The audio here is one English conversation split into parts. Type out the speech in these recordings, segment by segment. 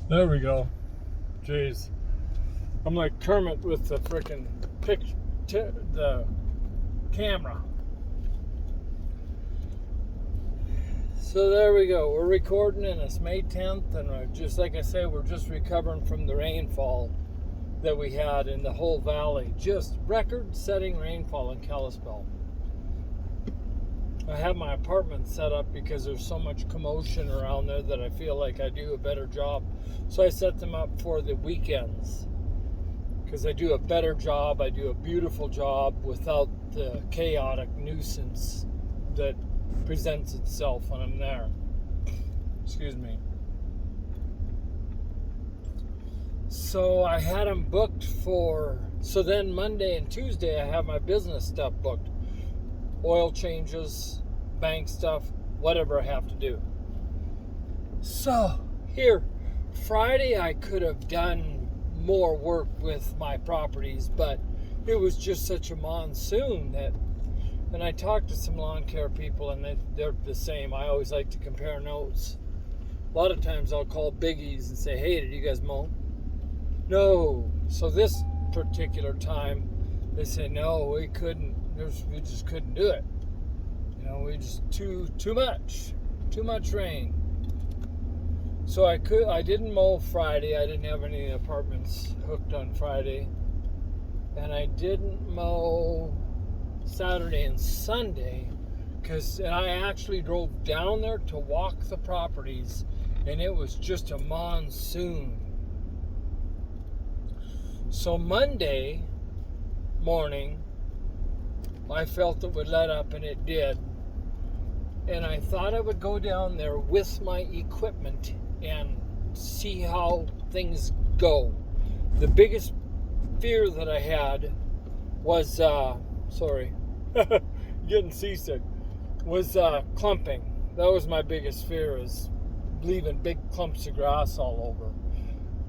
There we go. Jeez. I'm like Kermit with the freaking the camera. So there we go. We're recording and it's May 10th, and just like I say, we're just recovering from the rainfall that we had in the whole valley. Just record-setting rainfall in Kalispell. I have my apartment set up because there's so much commotion around there that I feel like I do a better job. So I set them up for the weekends because I do a better job. I do a beautiful job without the chaotic nuisance that presents itself when I'm there. Excuse me. So I had them booked so then Monday and Tuesday I have my business stuff booked. Oil changes, bank stuff, whatever I have to do. So here, Friday I could have done more work with my properties, but it was just such a monsoon that, and I talked to some lawn care people and they're the same. I always like to compare notes. A lot of times I'll call biggies and say, hey, did you guys mow? No. So this particular time they say, no, we couldn't. We just couldn't do it. You know, we just too much rain. So I didn't mow Friday. I didn't have any apartments hooked on Friday, and I didn't mow Saturday and Sunday and I actually drove down there to walk the properties, and it was just a monsoon. So Monday morning I felt it would let up, and it did. And I thought I would go down there with my equipment and see how things go. The biggest fear that I had was, getting seasick, was clumping. That was my biggest fear, is leaving big clumps of grass all over.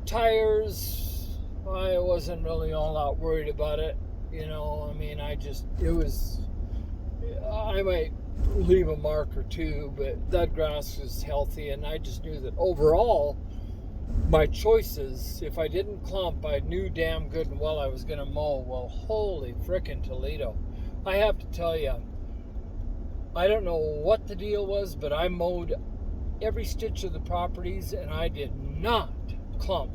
Tires, I wasn't really all that worried about it. You know, I mean, I might leave a mark or two, but that grass was healthy, and I just knew that overall, my choices, if I didn't clump, I knew damn good and well I was going to mow. Well, holy frickin' Toledo. I have to tell you, I don't know what the deal was, but I mowed every stitch of the properties, and I did not clump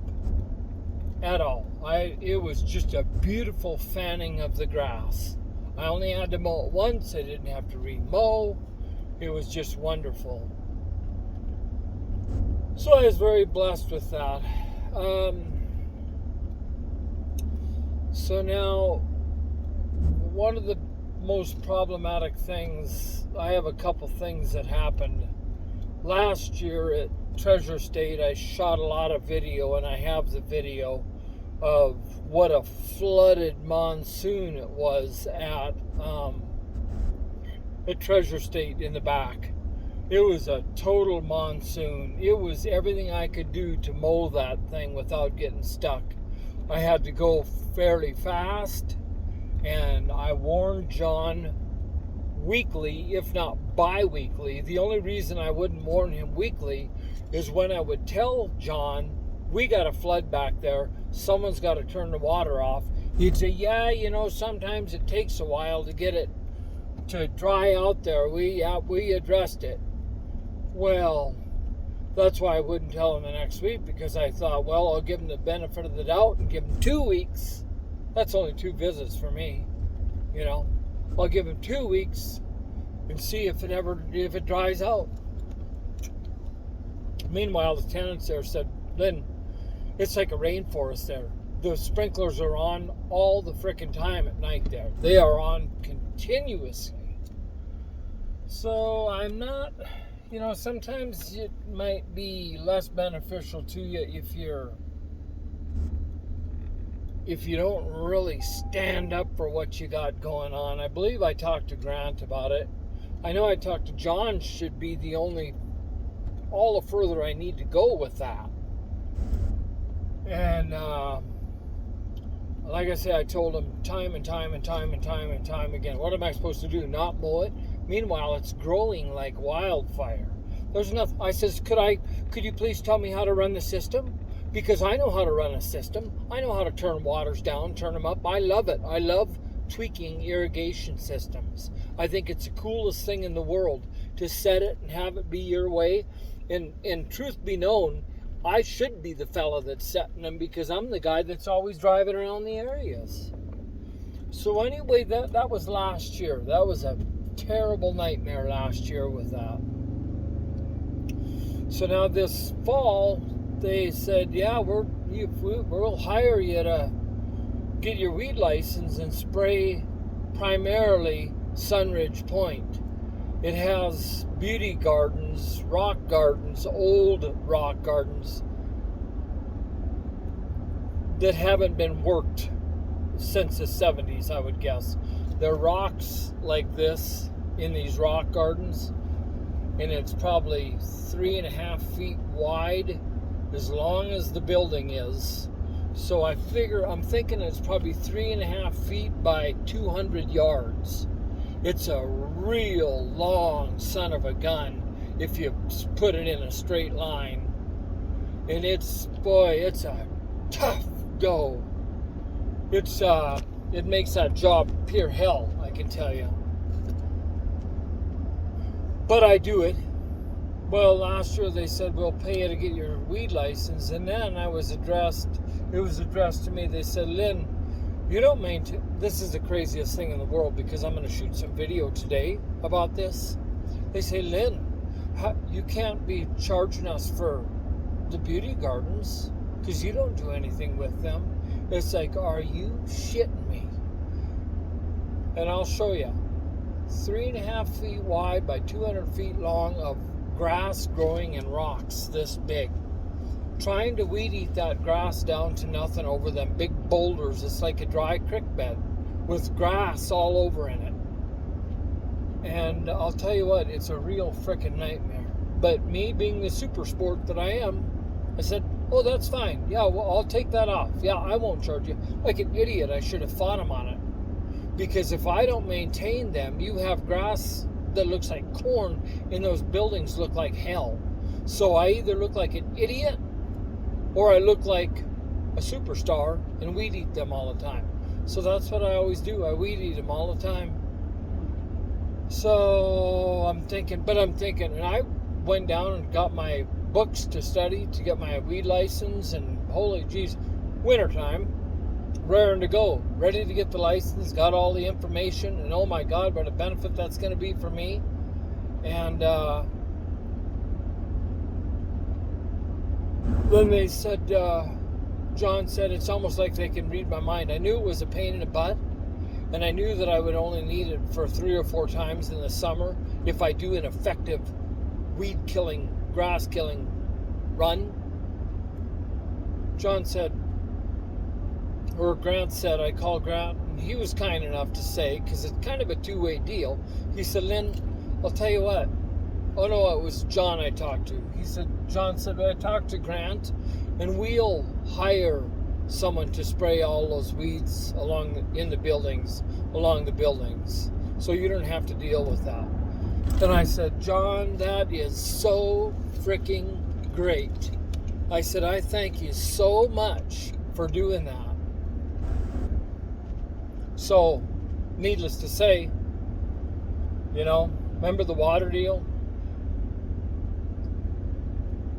at all. It was just a beautiful fanning of the grass. I only had to mow it once. I didn't have to re-mow. It was just wonderful. So I was very blessed with that. So now, one of the most problematic things, I have a couple things that happened. Last year at Treasure State, I shot a lot of video, and I have the video of what a flooded monsoon it was at Treasure State in the back. It was a total monsoon. It was everything I could do to mow that thing without getting stuck. I had to go fairly fast, and I warned John weekly, if not bi-weekly. The only reason I wouldn't warn him weekly is when I would tell John, we got a flood back there, someone's got to turn the water off. He'd say, yeah, you know, sometimes it takes a while to get it to dry out there. We addressed it. Well, that's why I wouldn't tell him the next week, because I thought, well, I'll give him the benefit of the doubt and give him 2 weeks. That's only 2 visits for me, you know. I'll give him 2 weeks and see if it dries out. Meanwhile, the tenants there said, Lynn, it's like a rainforest there. The sprinklers are on all the frickin' time at night there. They are on continuously. So I'm not, you know, sometimes it might be less beneficial to you if you don't really stand up for what you got going on. I believe I talked to Grant about it. I know I talked to John, should be all the further I need to go with that. And like I said, I told him time and time again, what am I supposed to do? Not mow it? Meanwhile, it's growing like wildfire. There's enough. I says, could you please tell me how to run the system? because I know how to run a system. I know how to turn waters down, turn them up. I love it. I love tweaking irrigation systems. I think it's the coolest thing in the world to set it and have it be your way. And truth be known, I should be the fella that's setting them because I'm the guy that's always driving around the areas. So anyway, that was last year. That was a terrible nightmare last year with that. So now this fall, they said, yeah, we'll hire you to get your weed license and spray primarily Sunridge Point. It has beauty gardens, rock gardens, old rock gardens that haven't been worked since the 70s, I would guess. There are rocks like this in these rock gardens, and it's probably 3.5 feet wide, as long as the building is. So I'm thinking it's probably 3.5 feet by 200 yards. It's a real long son of a gun if you put it in a straight line. And it's a tough go. It makes that job pure hell, I can tell you. But I do it. Well, last year they said, we'll pay you to get your weed license. And then it was addressed to me. They said, Lynn, you don't maintain, this is the craziest thing in the world because I'm going to shoot some video today about this. They say, Lynn, you can't be charging us for the beauty gardens because you don't do anything with them. It's like, are you shitting me? And I'll show you. 3.5 feet wide by 200 feet long of grass growing in rocks this big. Trying to weed eat that grass down to nothing over them big boulders. It's like a dry creek bed with grass all over in it. And I'll tell you what, it's a real frickin' nightmare. But me being the super sport that I am, I said, oh, that's fine. Yeah, well, I'll take that off. Yeah, I won't charge you. Like an idiot, I should have fought him on it. Because if I don't maintain them, you have grass that looks like corn and those buildings look like hell. So I either look like an idiot or I look like a superstar and weed eat them all the time. So that's what I always do. I weed eat them all the time. So I'm thinking, and I went down and got my books to study to get my weed license, and holy jeez, wintertime, raring to go, ready to get the license, got all the information, and oh my God, what a benefit that's going to be for me. And then they said, John said, it's almost like they can read my mind. I knew it was a pain in the butt, and I knew that I would only need it for 3 or 4 times in the summer if I do an effective weed killing, grass killing run. John said, or Grant said, I called Grant, and he was kind enough to say, because it's kind of a two-way deal. He said, Lynn, I'll tell you what. Oh no, it was John I talked to. John said, I talked to Grant, and we'll hire someone to spray all those weeds along the buildings, so you don't have to deal with that. And I said, John, that is so freaking great. I said, I thank you so much for doing that. So, needless to say, remember the water deal?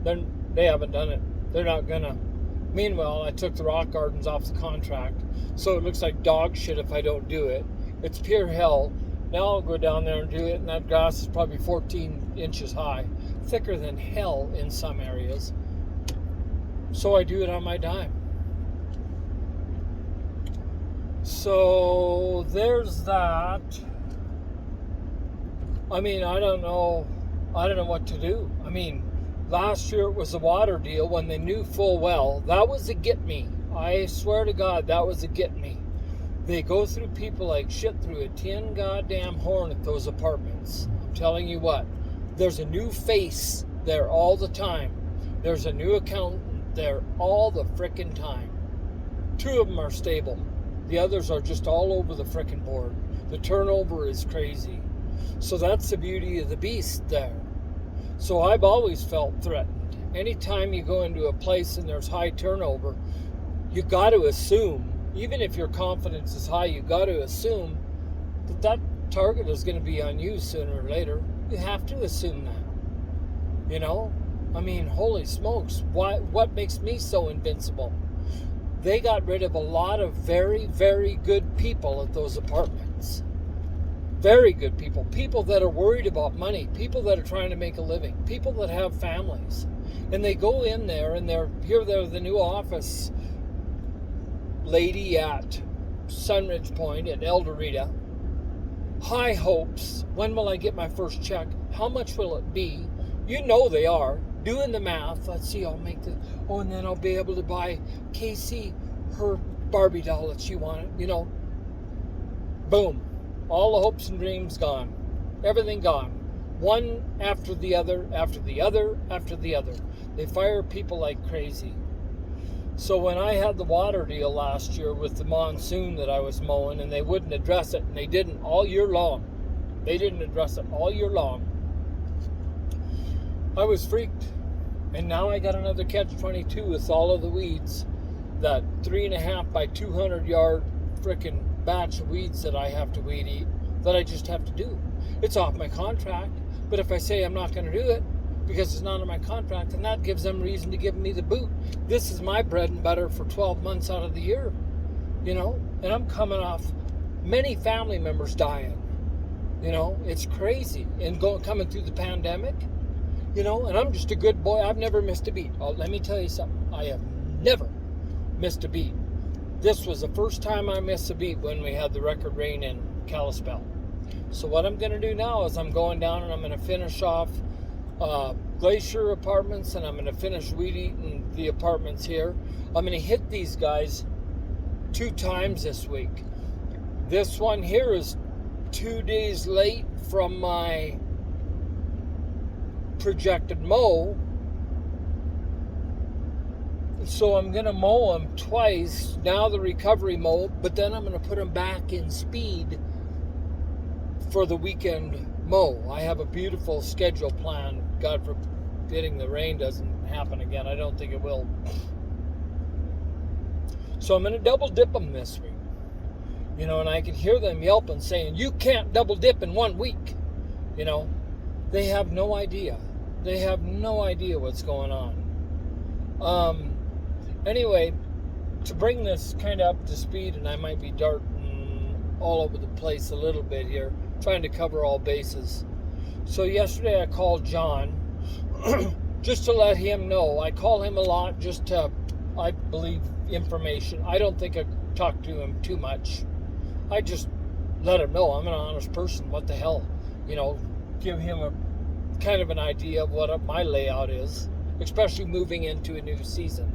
They haven't done it. They're not gonna. Meanwhile, I took the rock gardens off the contract, so it looks like dog shit if I don't do it. It's pure hell. Now I'll go down there and do it, and that grass is probably 14 inches high, thicker than hell in some areas. So I do it on my dime. So there's that. I don't know what to do. Last year it was a water deal when they knew full well. That was a get me. I swear to God, that was a get me. They go through people like shit through a tin goddamn horn at those apartments. I'm telling you what. There's a new face there all the time. There's a new accountant there all the frickin' time. 2 of them are stable. The others are just all over the frickin' board. The turnover is crazy. So that's the beauty of the beast there. So I've always felt threatened. anytime you go into a place and there's high turnover, you got to assume, even if your confidence is high, you got to assume that target is going to be on you sooner or later. You have to assume that. You know? I mean, holy smokes. What makes me so invincible? They got rid of a lot of very, very good people at those apartments. Very good people. People that are worried about money. People that are trying to make a living. People that have families. And they go in there and they're the new office lady at Sunridge Point at El Dorado. High hopes. When will I get my first check? How much will it be? You know they are. Doing the math. Let's see, I'll make the... Oh, and then I'll be able to buy Casey her Barbie doll that she wanted. You know. Boom. All the hopes and dreams gone. Everything gone. One after the other, after the other, after the other. They fire people like crazy. So when I had the water deal last year with the monsoon that I was mowing, and they wouldn't address it, and they didn't all year long. They didn't address it all year long. I was freaked. And now I got another catch-22 with all of the weeds. That 3.5 by 200 yard frickin' batch of weeds that I have to weed eat, that I just have to do. It's off my contract. But if I say I'm not going to do it because it's not in my contract, then that gives them reason to give me the boot. This is my bread and butter for 12 months out of the year, you know, and I'm coming off many family members dying. You know, it's crazy. And coming through the pandemic, you know, and I'm just a good boy. I've never missed a beat. Oh, let me tell you something. I have never missed a beat. This was the first time I missed a beat when we had the record rain in Kalispell. So what I'm going to do now is I'm going down and I'm going to finish off Glacier Apartments, and I'm going to finish weed eating the apartments here. I'm going to hit these guys 2 times this week. This one here is 2 days late from my projected mow. So I'm going to mow them twice. Now the recovery mow, but then I'm going to put them back in speed for the weekend mow. I have a beautiful schedule plan. God forbidding the rain doesn't happen again. I don't think it will. So I'm going to double dip them this week. You know, and I can hear them yelping saying, you can't double dip in 1 week. You know, they have no idea. They have no idea what's going on. Anyway, to bring this kind of up to speed, and I might be darting all over the place a little bit here, trying to cover all bases. So yesterday I called John just to let him know. I call him a lot just to, I believe, information. I don't think I talk to him too much. I just let him know I'm an honest person. What the hell? You know, give him a kind of an idea of what my layout is, especially moving into a new season,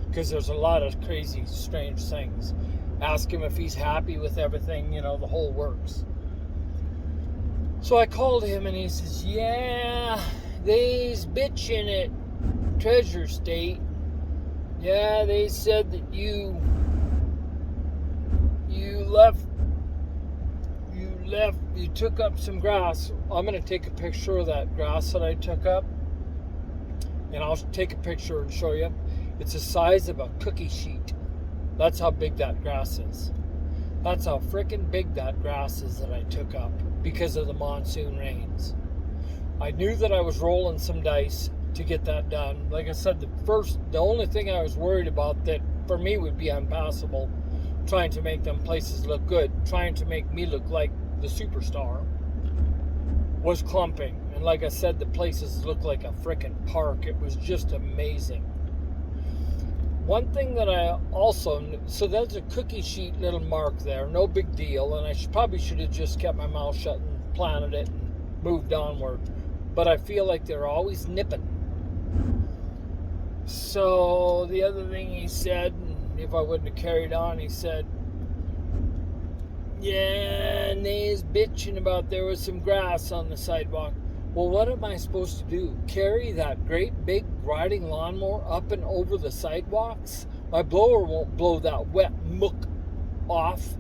because there's a lot of crazy, strange things. Ask him if he's happy with everything, you know, the whole works. So I called him and he says, yeah, they's bitching at Treasure State. Yeah, they said that you took up some grass. I'm going to take a picture of that grass that I took up, and I'll take a picture and show you. It's the size of a cookie sheet. That's how big that grass is. That's how freaking big that grass is that I took up because of the monsoon rains. I knew that I was rolling some dice to get that done. Like I said, the only thing I was worried about that for me would be impossible, trying to make them places look good, trying to make me look like the superstar, was clumping. And like I said, the places looked like a frickin' park. It was just amazing. One thing that I also, so there's a cookie sheet little mark there, no big deal, and I probably should have just kept my mouth shut and planted it and moved onward, but I feel like they're always nipping. So the other thing he said, and if I wouldn't have carried on, he said, yeah, and they's bitching about there was some grass on the sidewalk. Well, what am I supposed to do? Carry that great big riding lawnmower up and over the sidewalks? My blower won't blow that wet muck off.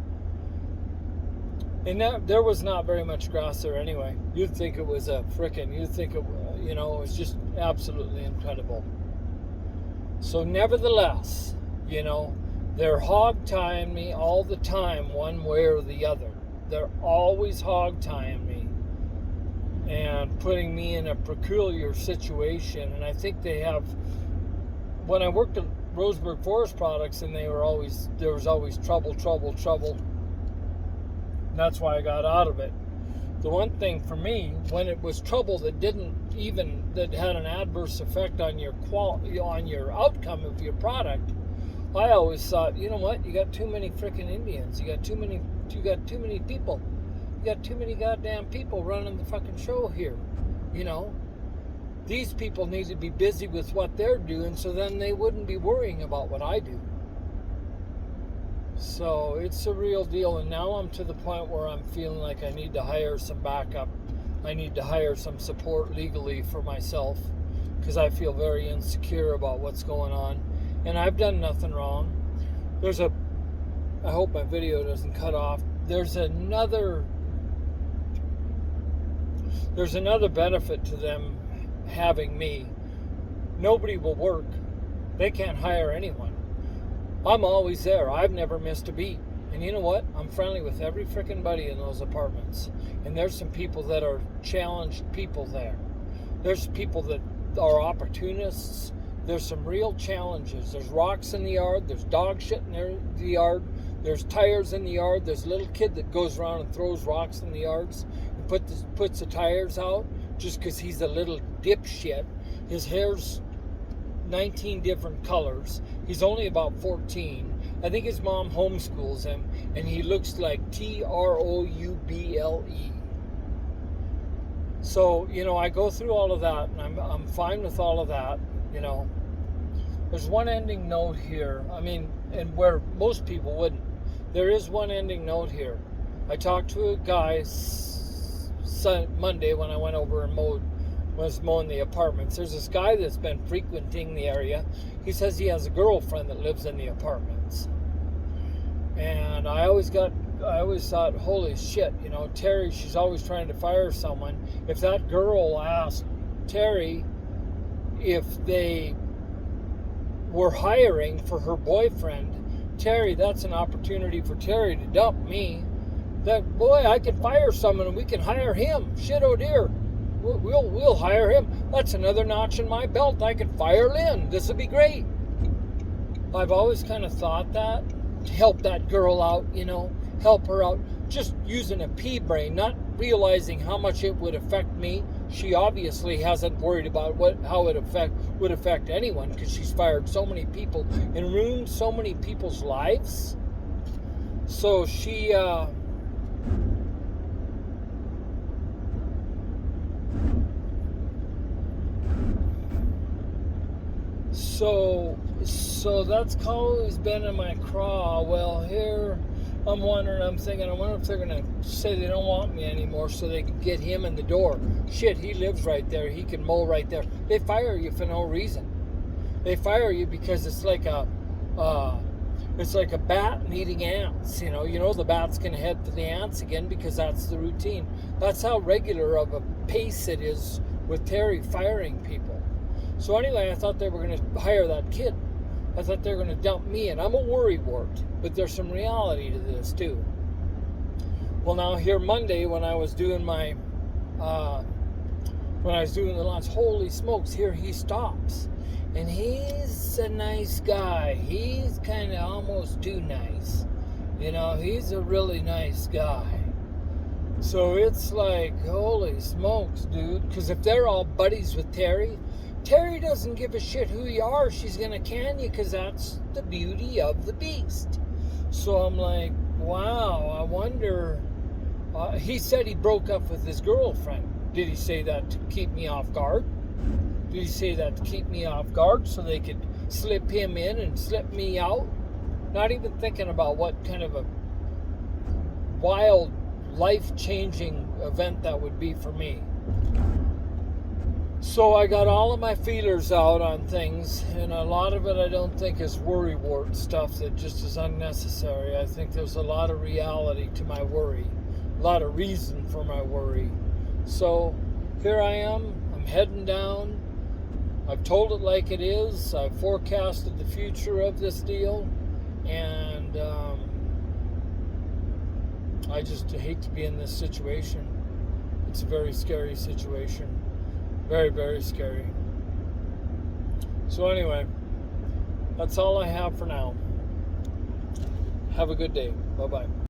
And there was not very much grass there anyway. You'd think it was it was just absolutely incredible. So nevertheless, they're hog tying me all the time, one way or the other. They're always hog tying me and putting me in a peculiar situation. And I think they have, when I worked at Roseburg Forest Products, and there was always trouble. And that's why I got out of it. The one thing for me, when it was trouble that had an adverse effect on your on your outcome of your product, I always thought, you know what? You got too many freaking Indians. You got too many people. You got too many goddamn people running the fucking show here. These people need to be busy with what they're doing, so then they wouldn't be worrying about what I do. So it's a real deal, and now I'm to the point where I'm feeling like I need to hire some backup. I need to hire some support legally for myself, because I feel very insecure about what's going on. And I've done nothing wrong. I hope my video doesn't cut off. There's another benefit to them having me. Nobody will work. They can't hire anyone. I'm always there. I've never missed a beat. And you know what? I'm friendly with every freaking buddy in those apartments. And there's some people that are challenged people there. There's people that are opportunists. There's some real challenges. There's rocks in the yard. There's dog shit in the yard. There's tires in the yard. There's a little kid that goes around and throws rocks in the yards and puts the tires out just because he's a little dipshit. His hair's 19 different colors. He's only about 14. I think his mom homeschools him, and he looks like Trouble. So, I go through all of that, and I'm fine with all of that, There's one ending note here. And where most people wouldn't. There is one ending note here. I talked to a guy Monday when I went over and was mowing the apartments. There's this guy that's been frequenting the area. He says he has a girlfriend that lives in the apartments. And I always thought, holy shit, Terry, she's always trying to fire someone. If that girl asked Terry if they were hiring for her boyfriend, Terry, that's an opportunity for Terry to dump me. That, boy, I can fire someone and we can hire him. Shit, oh dear. We'll hire him. That's another notch in my belt. I can fire Lynn. This would be great. I've always kind of thought that. To help that girl out, help her out. Just using a pea brain, not realizing how much it would affect me. She obviously hasn't worried about how it would affect anyone, because she's fired so many people and ruined so many people's lives. So she So that's always been in my craw. Well, here I'm wondering, I wonder if they're going to say they don't want me anymore so they can get him in the door. Shit, he lives right there. He can mow right there. They fire you for no reason. They fire you because it's like a bat needing ants. The bat's going to head for the ants again because that's the routine. That's how regular of a pace it is with Terry firing people. So anyway, I thought they were going to hire that kid. I thought they were going to dump me, and I'm a worrywart, but there's some reality to this too. Well, now here Monday when I was doing the launch, holy smokes, here he stops. And he's a nice guy. He's kind of almost too nice. He's a really nice guy. So it's like, holy smokes, dude. Because if they're all buddies with Terry doesn't give a shit who you are. She's going to can you because that's the beauty of the beast. So I'm like, wow, I wonder. He said he broke up with his girlfriend. Did he say that to keep me off guard? Did he say that to keep me off guard so they could slip him in and slip me out? Not even thinking about what kind of a wild, life-changing event that would be for me. So I got all of my feelers out on things, and a lot of it I don't think is worrywart stuff that just is unnecessary. I think there's a lot of reality to my worry, a lot of reason for my worry. So here I am, I'm heading down. I've told it like it is. I've forecasted the future of this deal, and I just hate to be in this situation. It's a very scary situation. Very, very scary. So anyway, that's all I have for now. Have a good day. Bye-bye.